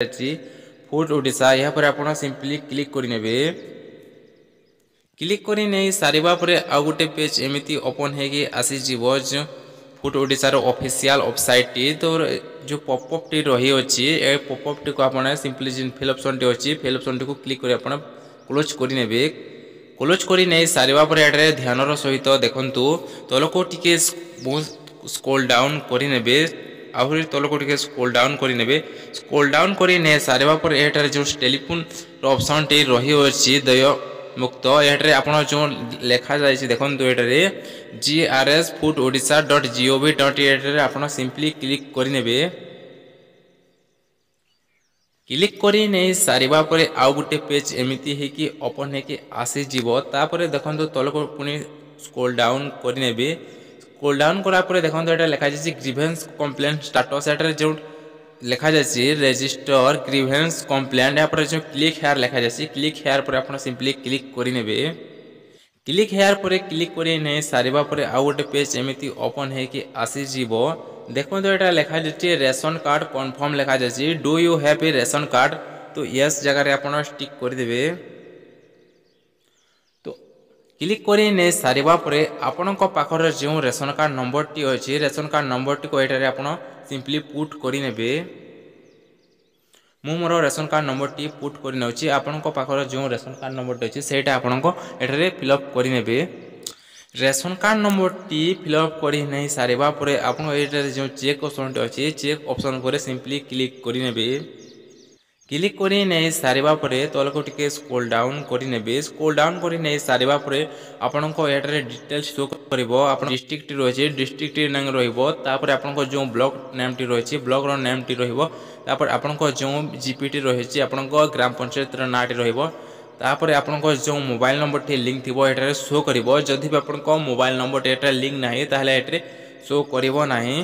ଅଛି ଫୁଡ୍ ଓଡ଼ିଶା। ଏହା ପରେ ଆପଣ ସିମ୍ପଲି କ୍ଲିକ୍ କରିନେବେ। କ୍ଲିକ୍ କରି ନେଇ ସାରିବା ପରେ ଆଉ ଗୋଟେ ପେଜ୍ ଏମିତି ଓପନ୍ ହେଇକି ଆସିଯିବ ଯେଉଁ ଫୁଡ୍ ଓଡ଼ିଶାର ଅଫିସିଆଲ ୱେବସାଇଟ୍ଟି। ତ ଯେଉଁ ପପଅପ୍ଟି ରହିଅଛି ଏ ପପଅପ୍ଟିକୁ ଆପଣ ସିମ୍ପଲି ଯେନ୍ ଫିଲ୍ ଅପସନ୍ଟି ଅଛି ଫିଲ୍ ଅପସନ୍ଟିକୁ କ୍ଲିକ୍ କରି ଆପଣ କ୍ଲୋଜ୍ କରିନେବେ। କ୍ଲୋଜ୍ କରି ନେଇ ସାରିବା ପରେ ଏଠାରେ ଧ୍ୟାନର ସହିତ ଦେଖନ୍ତୁ ତଳକୁ ଟିକେ ବହୁତ ସ୍କ୍ରୋଲ୍ ଡାଉନ୍ କରିନେବେ। ଆହୁରି ତଳକୁ ଟିକେ ସ୍କ୍ରୋଲ୍ ଡାଉନ୍ କରିନେବେ। ସ୍କ୍ରୋଲ୍ ଡାଉନ୍ କରି ନେଇ ସାରିବା ପରେ ଏଠାରେ ଯେଉଁ ଟେଲିଫୋନ୍ର ଅପସନ୍ଟି ରହିଅଛି ଦେୟ ମୁକ୍ତ ଏଠାରେ ଆପଣ ଯେଉଁ ଲେଖାଯାଇଛି ଦେଖନ୍ତୁ ଏଠାରେ grsfoododisha.gov.in ରେ ଆପଣ ସିମ୍ପଲି କ୍ଲିକ୍ କରିନେବେ। କ୍ଲିକ୍ କରି ନେଇ ସାରିବା ପରେ ଆଉ ଗୋଟେ ପେଜ୍ ଏମିତି ହେଇକି ଓପନ୍ ହେଇକି ଆସିଯିବ। ତାପରେ ଦେଖନ୍ତୁ ତଳକୁ ପୁଣି ସ୍କ୍ରୋଲ୍ ଡାଉନ୍ କରିନେବେ। ସ୍କ୍ରୋଲ୍ ଡାଉନ୍ କଲା ପରେ ଦେଖନ୍ତୁ ଏଟା ଲେଖାଯାଇଛି ଗ୍ରିଭେନ୍ସ କମ୍ପ୍ଲେନ୍ ଷ୍ଟାଟସ୍। ଏଠାରେ ଯେଉଁ ଲେଖାଯାଇଛି ରେଜିଷ୍ଟର ଗ୍ରିଭେନ୍ସ କମ୍ପ୍ଲେନ୍ ଏହାପରେ ଯେଉଁ କ୍ଲିକ୍ ହେୟାର ଲେଖାଯାଇଛି କ୍ଲିକ୍ ହେୟାର ପରେ ଆପଣ ସିମ୍ପଲି କ୍ଲିକ୍ କରିନେବେ। କ୍ଲିକ୍ ହେୟାର ପରେ କ୍ଲିକ୍ କରି ନେଇ ସାରିବା ପରେ ଆଉ ଗୋଟେ ପେଜ୍ ଏମିତି ଓପନ୍ ହେଇକି ଆସିଯିବ। ଦେଖନ୍ତୁ ଏଟା ଲେଖାଯାଇଛି ରେସନ୍ କାର୍ଡ଼ କନଫର୍ମ ଲେଖାଯାଇଛି do you have a ration card. ତ ୟେସ୍ ଜାଗାରେ ଆପଣ ଟିକ୍ କରିଦେବେ। ତ କ୍ଲିକ୍ କରି ନେଇ ସାରିବା ପରେ ଆପଣଙ୍କ ପାଖରେ ଯେଉଁ ରେସନ୍ କାର୍ଡ଼ ନମ୍ବରଟି ଅଛି ରେସନ୍ କାର୍ଡ଼ ନମ୍ବରଟିକୁ ଏଠାରେ ଆପଣ ସିମ୍ପଲି ପୁଟ୍ କରିନେବେ। ମୁଁ ମୋର ରେସନ୍ କାର୍ଡ଼ ନମ୍ବରଟି ପୁଟ୍ କରିନେଉଛି। ଆପଣଙ୍କ ପାଖରେ ଯେଉଁ ରେସନ୍ କାର୍ଡ଼ ନମ୍ବରଟି ଅଛି ସେଇଟା ଆପଣଙ୍କ ଏଠାରେ ଫିଲ୍ଅପ୍ କରିନେବେ। ରେସନ୍ କାର୍ଡ଼ ନମ୍ବରଟି ଫିଲ୍ଅପ୍ କରି ନେଇ ସାରିବା ପରେ ଆପଣ ଏଠାରେ ଯେଉଁ ଚେକ୍ ଅପସନ୍ଟି ଅଛି ଚେକ୍ ଅପସନ୍ ଉପରେ ସିମ୍ପଲି କ୍ଲିକ୍ କରିନେବେ। କ୍ଲିକ୍ କରି ନେଇ ସାରିବା ପରେ ତଳକୁ ଟିକେ ସ୍କ୍ରୋଲ୍ ଡାଉନ୍ କରିନେବେ। ସ୍କ୍ରୋଲ୍ ଡାଉନ୍ କରି ନେଇ ସାରିବା ପରେ ଆପଣଙ୍କ ଏଠାରେ ଡିଟେଲ୍ସ ଶୋ କରିବ। ଆପଣ ଡିଷ୍ଟ୍ରିକ୍ଟଟି ରହିଛି ଡିଷ୍ଟ୍ରିକ୍ଟଟି ନାମ ରହିବ। ତାପରେ ଆପଣଙ୍କ ଯେଉଁ ବ୍ଲକ୍ ନେମ୍ଟି ରହିଛି ବ୍ଲକ୍ର ନେମ୍ଟି ରହିବ। ତାପରେ ଆପଣଙ୍କ ଯେଉଁ ଜିପିଟି ରହିଛି ଆପଣଙ୍କ ଗ୍ରାମ ପଞ୍ଚାୟତର ନାଁଟି ରହିବ। ତାପରେ ଆପଣଙ୍କ ଯେଉଁ ମୋବାଇଲ୍ ନମ୍ବରଟି ଲିଙ୍କ୍ ଥିବ ଏଠାରେ ଶୋ କରିବ। ଯଦି ବି ଆପଣଙ୍କ ମୋବାଇଲ୍ ନମ୍ବରଟି ଏଠାରେ ଲିଙ୍କ୍ ନାହିଁ ତାହେଲେ ଏଠାରେ ଶୋ କରିବ ନାହିଁ।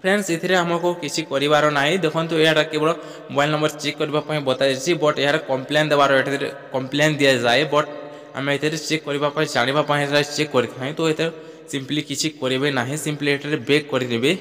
ଫ୍ରେଣ୍ଡସ୍ ଏଥିରେ ଆମକୁ କିଛି କରିବାର ନାହିଁ। ଦେଖନ୍ତୁ ଏହାଟା କେବଳ ମୋବାଇଲ୍ ନମ୍ବର ଚେକ୍ କରିବା ପାଇଁ ବତାଯାଇଛି। ବଟ୍ ଏହାର କମ୍ପ୍ଲେନ୍ ଦେବାର ଏଠାରେ କମ୍ପ୍ଲେନ୍ ଦିଆଯାଏ। ବଟ୍ ଆମେ ଏଥିରେ ଚେକ୍ କରିବା ପାଇଁ ଜାଣିବା ପାଇଁ ଚେକ୍ କରିଥାଏ। ତ ଏଥିରେ ସିମ୍ପଲି କିଛି କରିବେ ନାହିଁ। ସିମ୍ପଲି ଏଠାରେ ବେକ୍ କରିଦେବେ।